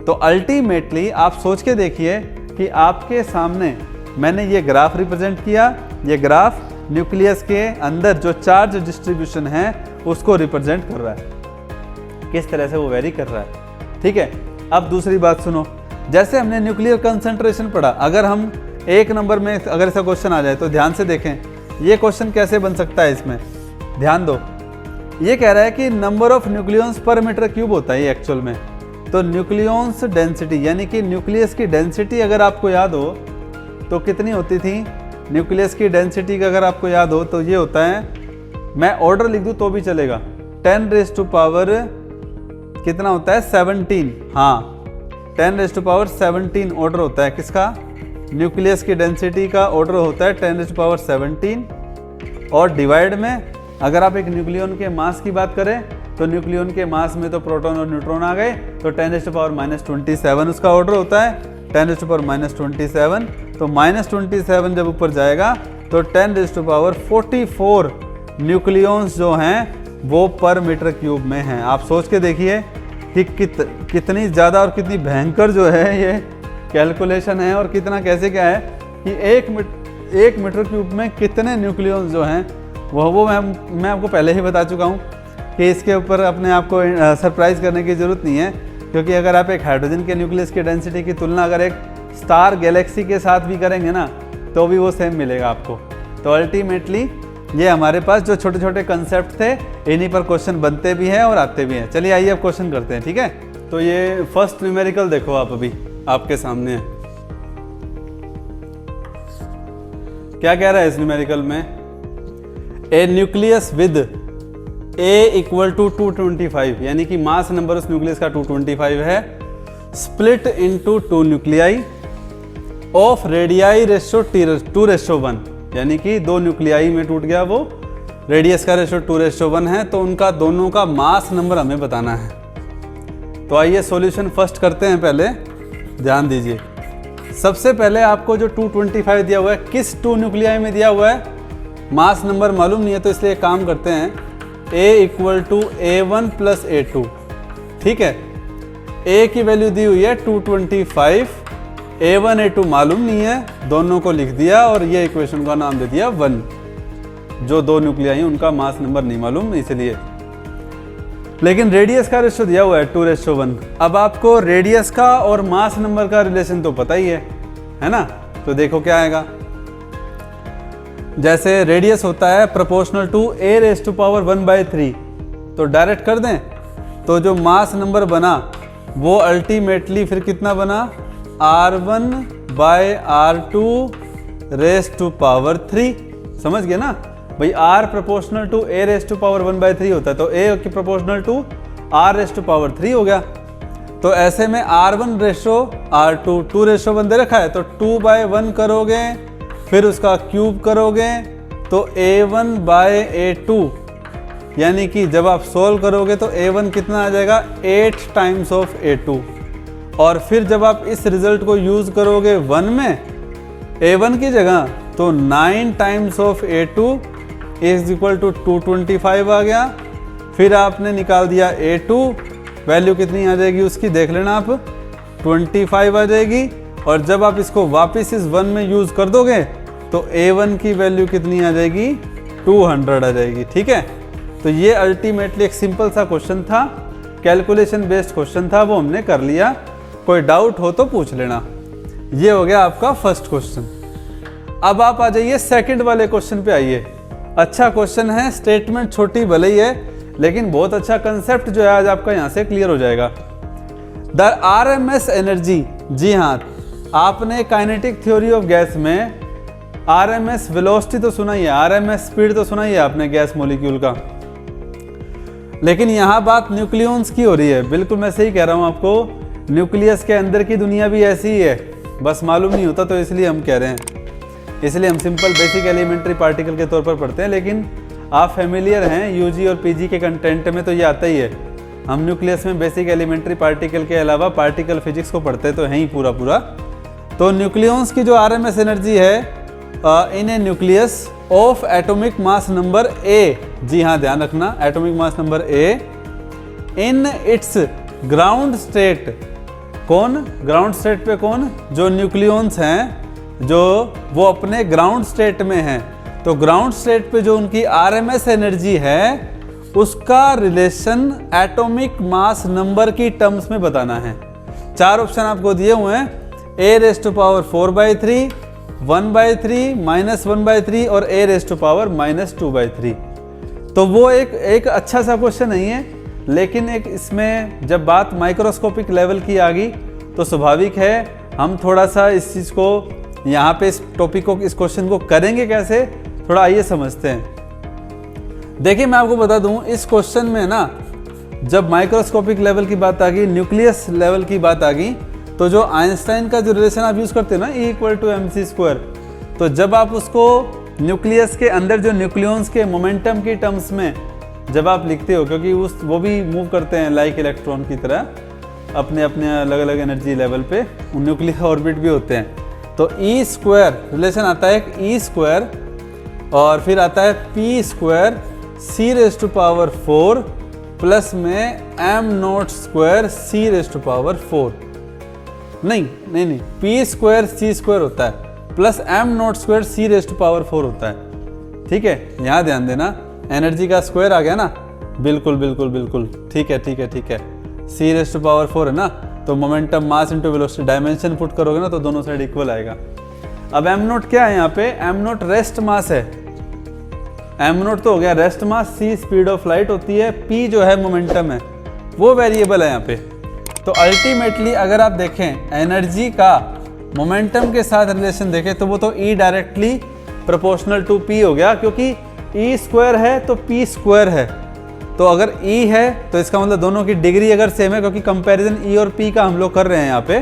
तो अल्टीमेटली आप सोच के देखिए कि आपके सामने मैंने ये ग्राफ रिप्रेजेंट किया। ये ग्राफ न्यूक्लियस के अंदर जो चार्ज डिस्ट्रीब्यूशन है उसको रिप्रेजेंट कर रहा है, किस तरह से वो वेरी कर रहा है। ठीक है, अब दूसरी बात सुनो। जैसे हमने न्यूक्लियर कंसंट्रेशन पढ़ा, अगर हम 1 नंबर में अगर ऐसा क्वेश्चन आ जाए तो ध्यान से देखें ये क्वेश्चन कैसे बन सकता है। इसमें ध्यान दो, ये कह रहा है कि नंबर ऑफ न्यूक्लियॉन्स पर मीटर क्यूब होता है ये एक्चुअल में। तो न्यूक्लियॉन्स डेंसिटी यानी कि न्यूक्लियस की डेंसिटी अगर आपको याद हो तो कितनी होती थी? न्यूक्लियस की डेंसिटी का अगर आपको याद हो तो ये होता है, मैं ऑर्डर लिख दूँ तो भी चलेगा, 10⁻⁻ कितना होता है? 17। हाँ, 10⁻17 ऑर्डर होता है किसका? न्यूक्लियस की डेंसिटी का ऑर्डर होता है 10⁻17। और डिवाइड में अगर आप एक न्यूक्लियन के मास की बात करें तो न्यूक्लियन के मास में तो प्रोटॉन और न्यूट्रॉन आ गए, तो 10⁻27 उसका ऑर्डर होता है, 10⁻27। तो -27 जब ऊपर जाएगा तो 10⁻44 न्यूक्लियॉन्स जो हैं वो पर मीटर क्यूब में हैं। आप सोच के देखिए कि कितनी ज़्यादा और कितनी भयंकर जो है ये कैलकुलेशन है, और कितना कैसे क्या है कि 1 मीटर क्यूब में कितने न्यूक्लियॉन्स जो हैं वो मैं आपको पहले ही बता चुका हूँ कि इसके ऊपर अपने आप को सरप्राइज़ करने की ज़रूरत नहीं है। क्योंकि अगर आप एक हाइड्रोजन के न्यूक्लियस की डेंसिटी की तुलना अगर एक स्टार गैलेक्सी के साथ भी करेंगे ना तो भी वो सेम मिलेगा आपको। तो अल्टीमेटली ये हमारे पास जो छोटे छोटे कंसेप्ट थे इन्हीं पर क्वेश्चन बनते भी हैं और आते भी हैं। चलिए आइए अब क्वेश्चन करते हैं, ठीक है। तो ये फर्स्ट न्यूमेरिकल देखो आप, अभी आपके सामने है। क्या कह रहा है इस न्यूमेरिकल में? ए न्यूक्लियस विद A = 225, यानी कि मास नंबर उस न्यूक्लियस का 225 है, split into 2 nuclei of radii ratio 2:1, यानी कि 2 न्यूक्लियाई में टूट गया वो, रेडियस का रेशो 2:1 है, तो उनका दोनों का मास नंबर हमें बताना है। तो आइए सॉल्यूशन फर्स्ट करते हैं। पहले ध्यान दीजिए, सबसे पहले आपको जो 225 दिया हुआ है किस 2 न्यूक्लियाई में दिया हुआ है, मास नंबर मालूम नहीं है, तो इसलिए काम करते हैं A = A1 + A2। ठीक है, A की वैल्यू दी हुई है 225, A1 A2 मालूम नहीं है, दोनों को लिख दिया और ये इक्वेशन का नाम दे दिया 1। जो 2 न्यूक्लियाई हैं उनका मास नंबर नहीं मालूम इसलिए। लेकिन रेडियस का रेशो दिया हुआ है 2:1। अब आपको रेडियस का और मास नंबर का रिलेशन तो पता ही है ना। तो देखो क्या आएगा, जैसे रेडियस होता है प्रोपोर्शनल टू A⁻⁴ तो डायरेक्ट कर दें, तो जो मास नंबर बना वो अल्टीमेटली फिर कितना बना, R1/R2⁻3। समझ गए ना भाई, R प्रोपोर्शनल टू A⁻⁴ होता है, तो A की प्रोपोर्शनल टू R⁻3 हो गया। तो ऐसे में R1:R2 2:1 दे रखा है, तो 2/1 करोगे, फिर उसका क्यूब करोगे तो A1/A2, यानी कि जब आप सोल्व करोगे तो A1 कितना आ जाएगा, 8 टाइम्स ऑफ A2। और फिर जब आप इस रिजल्ट को यूज़ करोगे 1 में A1 की जगह, तो 9 टाइम्स ऑफ A2 = 225 आ गया। फिर आपने निकाल दिया A2, वैल्यू कितनी आ जाएगी उसकी देख लेना आप, 25 आ जाएगी। और जब आप इसको वापस इस 1 में यूज़ कर दोगे तो A1 की वैल्यू कितनी आ जाएगी, 200 आ जाएगी। ठीक है, तो ये अल्टीमेटली एक सिंपल सा क्वेश्चन था, कैलकुलेशन बेस्ड क्वेश्चन था, वो हमने कर लिया। कोई डाउट हो तो पूछ लेना। ये हो गया आपका फर्स्ट क्वेश्चन। अब आप आ जाइए सेकंड वाले क्वेश्चन पे आइए। अच्छा क्वेश्चन है, स्टेटमेंट छोटी भले ही है लेकिन बहुत अच्छा कंसेप्ट जो है आज आपका यहाँ से क्लियर हो जाएगा। द RMS एनर्जी, जी हाँ, आपने काइनेटिक थ्योरी ऑफ गैस में RMS वेलोसिटी तो सुना ही है, RMS स्पीड तो सुना ही है आपने गैस मॉलिक्यूल का, लेकिन यहाँ बात न्यूक्लियॉन्स की हो रही है। बिल्कुल मैं सही कह रहा हूँ आपको, न्यूक्लियस के अंदर की दुनिया भी ऐसी ही है, बस मालूम नहीं होता तो इसलिए हम कह रहे हैं। इसलिए हम सिंपल बेसिक एलिमेंट्री पार्टिकल के तौर पर पढ़ते हैं, लेकिन आप फेमिलियर हैं यूजी और पीजी के कंटेंट में तो ये आता ही है। हम न्यूक्लियस में बेसिक एलिमेंट्री पार्टिकल के अलावा पार्टिकल फिजिक्स को पढ़ते तो हैं ही पूरा। तो न्यूक्लियॉन्स की जो RMS एनर्जी है in a nucleus of atomic mass number A, जी हाँ ध्यान रखना, atomic mass number A in its ground state. कौन ग्राउंड स्टेट पे, कौन, जो न्यूक्लियॉन्स हैं जो वो अपने ग्राउंड स्टेट में हैं। तो ग्राउंड स्टेट पे जो उनकी RMS एनर्जी है उसका रिलेशन एटॉमिक मास नंबर की टर्म्स में बताना है। 4 ऑप्शन आपको दिए हुए हैं, A⁻⁴/3, 1/3, -1/3 और A⁻⁻²/3। तो वो एक अच्छा सा क्वेश्चन नहीं है, लेकिन एक इसमें जब बात माइक्रोस्कोपिक लेवल की आ गई तो स्वाभाविक है हम थोड़ा सा इस चीज़ को यहाँ पे इस टॉपिक को, इस क्वेश्चन को करेंगे कैसे, थोड़ा आइए समझते हैं। देखिए मैं आपको बता दूं, इस क्वेश्चन में ना जब माइक्रोस्कोपिक लेवल की बात आ गई, न्यूक्लियस लेवल की बात आ गई, तो जो आइंस्टाइन का जो रिलेशन आप यूज़ करते हैं ना, E = mc², तो जब आप उसको न्यूक्लियस के अंदर जो न्यूक्लियॉन्स के मोमेंटम की टर्म्स में जब आप लिखते हो, क्योंकि वो भी मूव करते हैं लाइक इलेक्ट्रॉन की तरह अपने अलग अलग एनर्जी लेवल पे, न्यूक्लियर ऑर्बिट भी होते हैं। तो E² रिलेशन आता है E² और फिर आता है P² C⁴ प्लस में m02 C⁴ नहीं P² C² होता है प्लस m02 C⁴ होता है। ठीक है, यहाँ ध्यान देना, एनर्जी का स्क्वायर आ गया ना, बिल्कुल ठीक है C⁴ है ना, तो momentum mass into velocity dimension put करोगे ना तो दोनों साइड इक्वल आएगा। अब m0 क्या है यहाँ पे, m0 रेस्ट मास है, m0 तो हो गया rest mass, c speed of light होती है, p जो है मोमेंटम है, वो वेरिएबल है यहाँ पे। तो अल्टीमेटली अगर आप देखें एनर्जी का मोमेंटम के साथ रिलेशन देखें तो वो तो E directly proportional to P हो गया, क्योंकि E² है तो P² है। तो अगर E है तो इसका मतलब दोनों की डिग्री अगर सेम है, क्योंकि कंपैरिजन E और P का हम लोग कर रहे हैं यहाँ पे,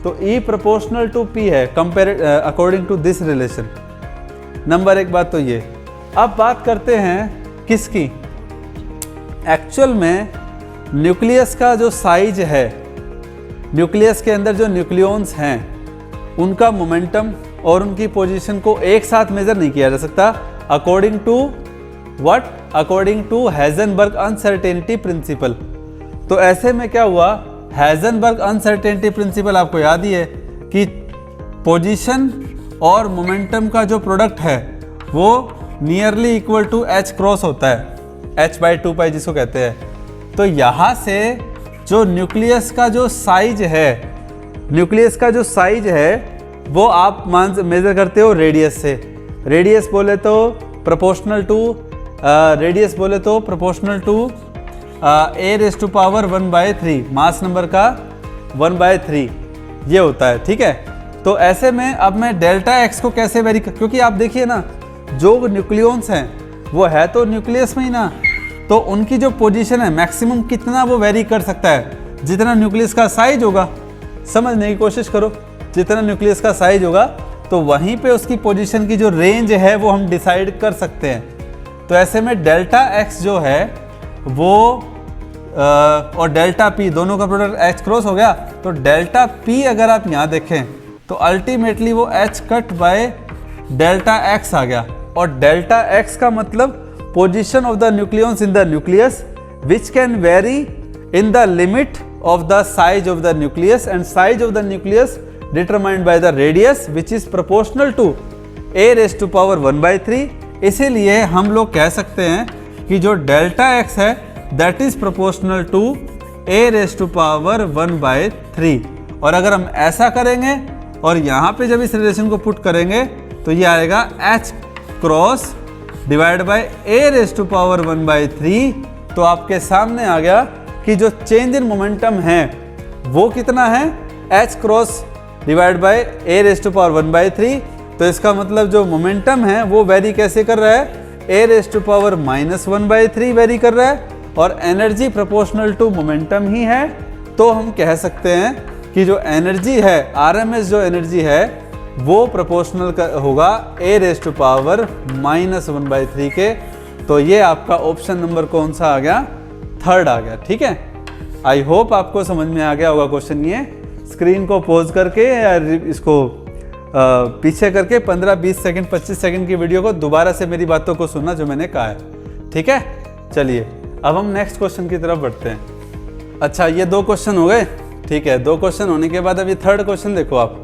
तो E प्रोपोर्शनल टू P है according to this relation. Number एक बात तो ये। अब बात करते हैं किसकी, एक्चुअल में न्यूक्लियस का जो साइज है, न्यूक्लियस के अंदर जो न्यूक्लियॉन्स हैं उनका मोमेंटम और उनकी पोजीशन को एक साथ मेजर नहीं किया जा सकता according to what, according to Heisenberg uncertainty principle. तो ऐसे में क्या हुआ, हाइजेनबर्ग अनसर्टेनिटी प्रिंसिपल आपको याद ही है कि पोजीशन और मोमेंटम का जो प्रोडक्ट है वो nearly equal to h cross होता है, h/2π जिसको कहते हैं। तो यहाँ से जो न्यूक्लियस का जो साइज है, न्यूक्लियस का जो साइज है वो आप मेजर करते हो रेडियस से। रेडियस बोले तो प्रोपोर्शनल टू रेडियस बोले तो proportional to a⁻⁴ mass number का 1/3 ये होता है, ठीक है। तो ऐसे में अब मैं डेल्टा एक्स को कैसे वेरी, क्योंकि आप देखिए ना जो न्यूक्लियॉन्स हैं वो है तो न्यूक्लियस में ही ना, तो उनकी जो पोजीशन है मैक्सिमम कितना वो वेरी कर सकता है, जितना न्यूक्लियस का साइज होगा, समझने की कोशिश करो, जितना न्यूक्लियस का साइज होगा तो वहीं पे उसकी पोजीशन की जो रेंज है वो हम डिसाइड कर सकते हैं। तो ऐसे में डेल्टा एक्स जो है वो और डेल्टा पी दोनों का प्रोडक्ट एच क्रॉस हो गया, तो डेल्टा पी अगर आप यहाँ देखें तो अल्टीमेटली वो h cut by delta x आ गया। और डेल्टा एक्स का मतलब position of the nucleons in the nucleus which can vary in the limit of the size of the nucleus and size of the nucleus determined by the radius which is proportional to a⁻⁴ इसीलिए हम लोग कह सकते हैं कि जो डेल्टा x है that is proportional to a⁻⁴ और अगर हम ऐसा करेंगे और यहाँ पे जब इस रिलेशन को पुट करेंगे तो ये आएगा h cross divide by a⁻⁴ तो आपके सामने आ गया कि जो चेंज इन मोमेंटम है वो कितना है, h cross divide by a⁻⁴ तो इसका मतलब जो मोमेंटम है वो वेरी कैसे कर रहा है, a⁻⁻⁻⁴ वेरी कर रहा है और एनर्जी प्रोपोर्शनल टू मोमेंटम ही है। तो हम कह सकते हैं कि जो एनर्जी है, RMS जो एनर्जी है वो प्रोपोर्शनल होगा a⁻⁻⁻⁴ के। तो ये आपका ऑप्शन नंबर कौन सा आ गया, थर्ड आ गया, ठीक है। आई होप आपको समझ में आ गया होगा क्वेश्चन। ये स्क्रीन को पॉज करके या इसको पीछे करके 15, 20 सेकंड, 25 सेकंड की वीडियो को दोबारा से मेरी बातों को सुनना जो मैंने कहा है, ठीक है। चलिए अब हम नेक्स्ट क्वेश्चन की तरफ बढ़ते हैं। अच्छा ये 2 क्वेश्चन हो गए, ठीक है। 2 क्वेश्चन होने के बाद अभी थर्ड क्वेश्चन देखो आप।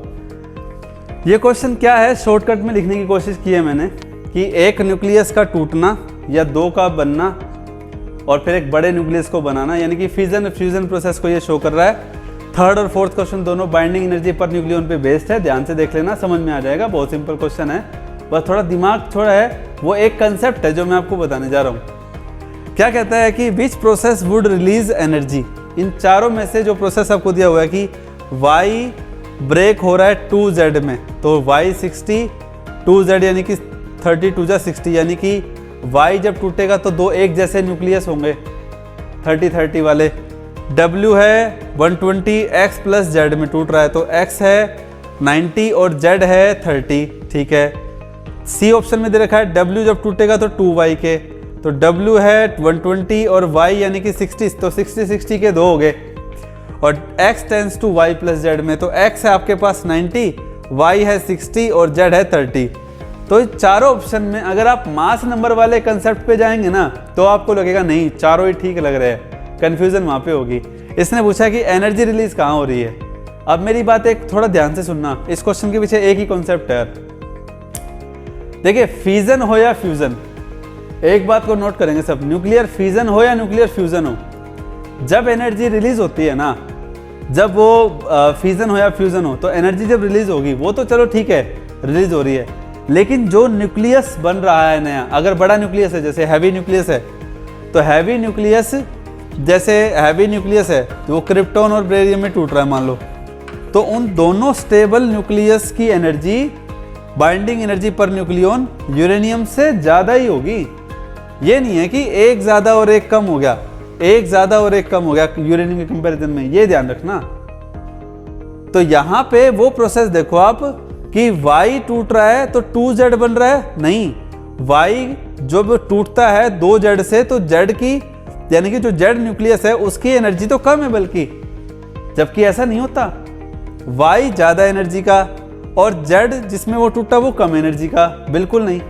ये क्वेश्चन क्या है, शॉर्टकट में लिखने की कोशिश की है मैंने कि एक न्यूक्लियस का टूटना या 2 का बनना और फिर एक बड़े न्यूक्लियस को बनाना, यानी कि फिजन फ्यूजन प्रोसेस को ये शो कर रहा है। थर्ड और फोर्थ क्वेश्चन दोनों बाइंडिंग एनर्जी पर न्यूक्लियन पे बेस्ड है, ध्यान से देख लेना, समझ में आ जाएगा। बहुत सिंपल क्वेश्चन है, बस थोड़ा दिमाग छोड़ा है, वो एक कंसेप्ट है जो मैं आपको बताने जा रहा हूँ। क्या कहता है कि which process would release energy, इन चारों में से जो प्रोसेस आपको दिया हुआ है कि y ब्रेक हो रहा है 2z में, तो y 60 2z यानी कि 32 जा 60, यानी कि y जब टूटेगा तो 2 एक जैसे न्यूक्लियस होंगे 30-30 वाले। W है 120, x प्लस z में टूट रहा है, तो x है 90 और z है 30, ठीक है। C ऑप्शन में दे रखा है W जब टूटेगा तो 2y के, तो W है 120 और y यानी कि 60, तो 60 के 2 हो गए। और x tends to y plus z में, तो x है आपके पास 90, y है 60 और z है 30। तो इस चारों ऑप्शन में अगर आप मास नंबर वाले कंसेप्ट पे जाएंगे ना तो आपको लगेगा नहीं चारों ही ठीक लग रहे हैं, कंफ्यूजन वहाँ पे होगी। इसने पूछा कि एनर्जी रिलीज कहाँ हो रही है। अब मेरी बात एक थोड़ा ध्यान से सुनना, इस क्वेश्चन के पीछे एक ही कॉन्सेप्ट है। देखिए फिजन हो या फ्यूजन, एक बात को नोट करेंगे सब, न्यूक्लियर फिजन हो या न्यूक्लियर फ्यूजन हो, जब एनर्जी रिलीज होती है ना, जब वो फिजन हो या फ्यूजन हो, तो एनर्जी जब रिलीज होगी वो तो चलो ठीक है रिलीज हो रही है, लेकिन जो न्यूक्लियस बन रहा है नया, अगर बड़ा न्यूक्लियस है जैसे हैवी न्यूक्लियस है, तो हैवी न्यूक्लियस जैसे हैवी न्यूक्लियस है वो क्रिप्टॉन और बेरियम में टूट रहा है मान लो, तो उन दोनों स्टेबल न्यूक्लियस की energy, binding energy per nucleon uranium से ज़्यादा ही होगी। ये नहीं है कि एक ज़्यादा और एक कम हो गया, एक ज़्यादा और एक कम हो गया यूरेनियम के कंपैरिजन में, ये ध्यान रखना। तो यहाँ पे वो प्रोसेस देखो आप कि y टूट रहा है तो 2z बन रहा है, नहीं, y जब टूटता है 2z से तो z की यानी कि जो z न्यूक्लियस है उसकी एनर्जी तो कम है बल्कि, जबकि ऐसा नहीं होता, y ज्यादा एनर्जी का और z जिसमें वो टूटा वो कम एनर्जी का, बिल्कुल नहीं।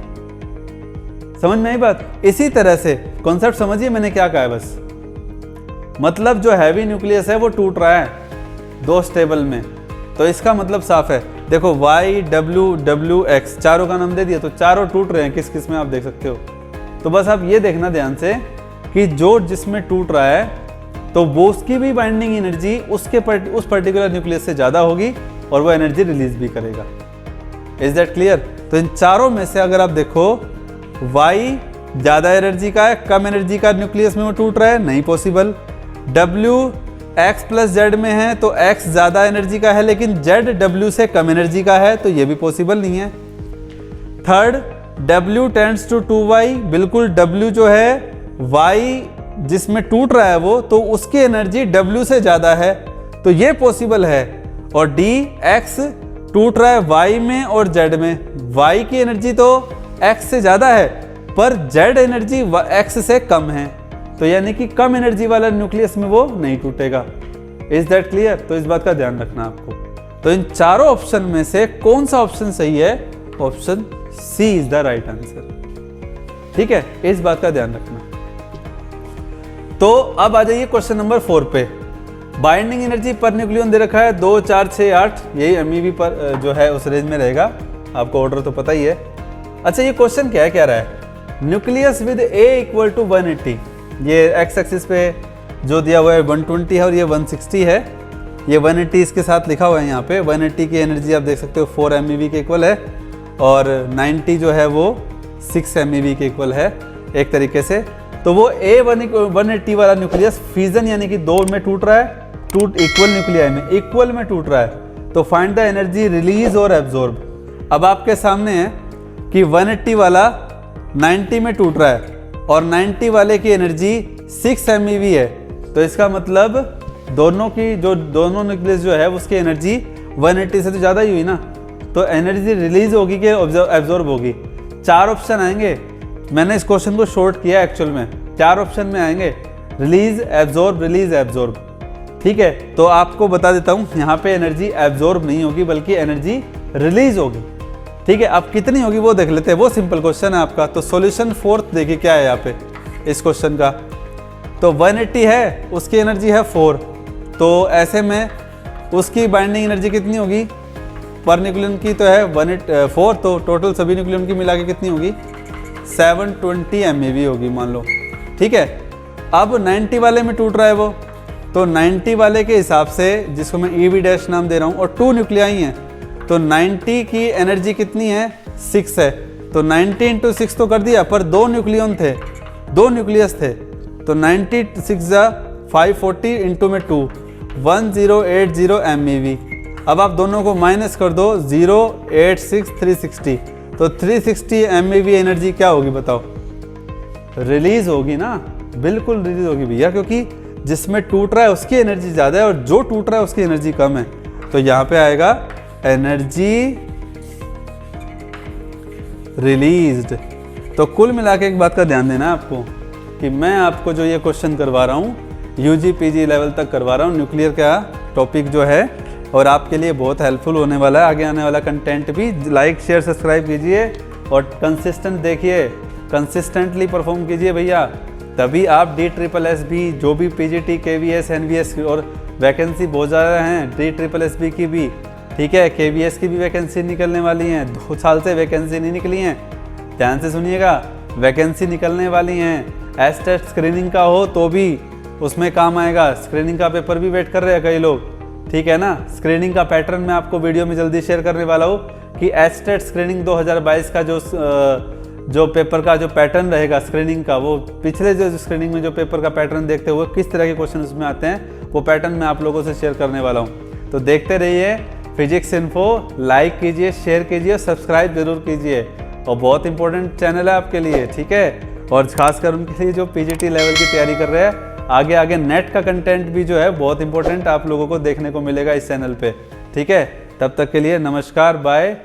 समझ में आई बात? इसी तरह से कॉन्सेप्ट समझिए मैंने क्या कहा है बस, मतलब जो हैवी न्यूक्लियस है वो टूट रहा है 2 स्टेबल में, तो इसका मतलब साफ है। देखो y w w x चारों का नाम दे दिया तो चारों टूट रहे हैं, किस किस में आप देख सकते हो। तो बस आप ये देखना ध्यान से कि जो जिसमें टूट रहा है तो वो उसकी भी बाइंडिंग एनर्जी उस पर्टिकुलर न्यूक्लियस से ज़्यादा होगी और वो एनर्जी रिलीज भी करेगा। Is that clear? तो इन चारों में से अगर आप देखो y ज़्यादा एनर्जी का है, कम एनर्जी का न्यूक्लियस में वो टूट रहा है, नहीं possible. w x plus Z में है तो x ज़्यादा एनर्जी का है लेकिन z w से कम एनर्जी का है, तो ये भी पॉसिबल नहीं है। Third, w tends to 2y, बिल्कुल w जो है y जिसमें टूट रहा है वो तो उसकी एनर्जी w से ज़्यादा है, तो ये पॉसिबल है। और d x टूट रहा है y में और z में, y की एनर्जी तो x से ज़्यादा है पर z एनर्जी x से कम है, तो यानी कि कम एनर्जी वाला न्यूक्लियस में वो नहीं टूटेगा। Is that clear? तो इस बात का ध्यान रखना आपको। तो इन चारों ऑप्शन में से कौन सा ऑप्शन सही है? Option C is the right answer. ठीक है, इस बात का ध्यान रखना। तो अब आ जाइए क्वेश्चन नंबर 4 पे। बाइंडिंग एनर्जी पर न्यूक्लियन दे रखा है 2, 4, 6, 8, यही MeV पर जो है उस रेंज में रहेगा, आपको ऑर्डर तो पता ही है। अच्छा, ये क्वेश्चन क्या कह रहा है? Nucleus with A equal to 180, ये एक्स एक्सिस पे जो दिया हुआ है 120 है और ये 160 है, ये 180 इसके साथ लिखा हुआ है यहाँ पे। 180 की एनर्जी आप देख सकते हो 4 MeV के इक्वल है और 90 जो है वो 6 MeV के इक्वल है एक तरीके से। तो वो A180 वाला न्यूक्लियस फ्यूजन यानी कि 2 में टूट रहा है, इक्वल न्यूक्लियाई में इक्वल में टूट रहा है, तो फाइंड द एनर्जी रिलीज और एब्जॉर्ब। अब आपके सामने है कि 180 वाला 90 में टूट रहा है और 90 वाले की एनर्जी 6 MeV है, तो इसका मतलब दोनों न्यूक्लियस जो है उसकी एनर्जी 180 से तो ज़्यादा ही हुई ना, तो एनर्जी रिलीज होगी कि एब्जॉर्ब होगी? 4 ऑप्शन आएंगे। मैंने इस क्वेश्चन को शॉर्ट किया एक्चुअल में, 4 ऑप्शन में आएंगे, रिलीज एब्जॉर्ब। ठीक है, तो आपको बता देता हूँ यहाँ पे एनर्जी एब्जॉर्ब नहीं होगी बल्कि एनर्जी रिलीज होगी। ठीक है, अब कितनी होगी वो देख लेते हैं, वो सिंपल क्वेश्चन है आपका। तो सॉल्यूशन 4th देखिए क्या है यहाँ पे इस क्वेश्चन का। तो 180 है, उसकी एनर्जी है 4, तो ऐसे में उसकी बाइंडिंग एनर्जी कितनी होगी? पर न्यूक्लियन की तो है 4, तो टोटल सभी न्यूक्लियन की मिला के कितनी होगी? 720 MeV होगी मान लो। ठीक है, अब 90 वाले में टूट रहा है वो, तो 90 वाले के हिसाब से जिसको मैं EV' नाम दे रहा हूँ और 2 न्यूक्लियाई हैं, तो 90 की एनर्जी कितनी है? 6 है, तो 90 × 6 तो कर दिया, पर 2 न्यूक्लियन थे, 2 न्यूक्लियस थे, तो 96 540 इंटू में 2 1080 MeV। अब आप दोनों को माइनस कर दो, 086 360, तो 360 MeV एनर्जी क्या होगी बताओ? रिलीज होगी ना, बिल्कुल रिलीज होगी भैया, क्योंकि जिसमें टूट रहा है उसकी एनर्जी ज़्यादा है और जो टूट रहा है उसकी एनर्जी कम है, तो यहाँ पे आएगा एनर्जी रिलीज्ड। तो कुल मिला के एक बात का ध्यान देना है आपको कि मैं आपको जो ये क्वेश्चन करवा रहा हूँ UG PG लेवल तक करवा रहा हूँ, न्यूक्लियर का टॉपिक जो है, और आपके लिए बहुत हेल्पफुल होने वाला है। आगे आने वाला कंटेंट भी लाइक शेयर सब्सक्राइब कीजिए और कंसिस्टेंट देखिए, कंसिस्टेंटली परफॉर्म कीजिए भैया, तभी आप DSSB जो भी PGT KVS NVS और वैकेंसी बहुत ज़्यादा हैं, DSSB की भी, ठीक है, KVS की भी वैकेंसी निकलने वाली हैं, 2 साल से वैकेंसी नहीं निकली हैं, ध्यान से सुनिएगा, वैकेंसी निकलने वाली हैं। एस्टेट स्क्रीनिंग का हो तो भी उसमें काम आएगा, स्क्रीनिंग का पेपर भी वेट कर रहे हैं कई लोग, ठीक है ना। स्क्रीनिंग का पैटर्न मैं आपको वीडियो में जल्दी शेयर करने वाला हूँ कि एस्टेट स्क्रीनिंग 2022 का जो पेपर का जो पैटर्न रहेगा स्क्रीनिंग का, वो पिछले जो स्क्रीनिंग में जो पेपर का पैटर्न देखते हुए किस तरह के क्वेश्चन उसमें आते हैं, वो पैटर्न मैं आप लोगों से शेयर करने वाला हूँ। तो देखते रहिए फिजिक्स इन्फो, लाइक कीजिए, शेयर कीजिए, सब्सक्राइब जरूर कीजिए, और बहुत इंपॉर्टेंट चैनल है आपके लिए, ठीक है, और खासकर उनके लिए जो PGT लेवल की तैयारी कर रहे हैं। आगे नेट का कंटेंट भी जो है बहुत इंपॉर्टेंट आप लोगों को देखने को मिलेगा इस चैनल पे, ठीक है। तब तक के लिए नमस्कार, बाय।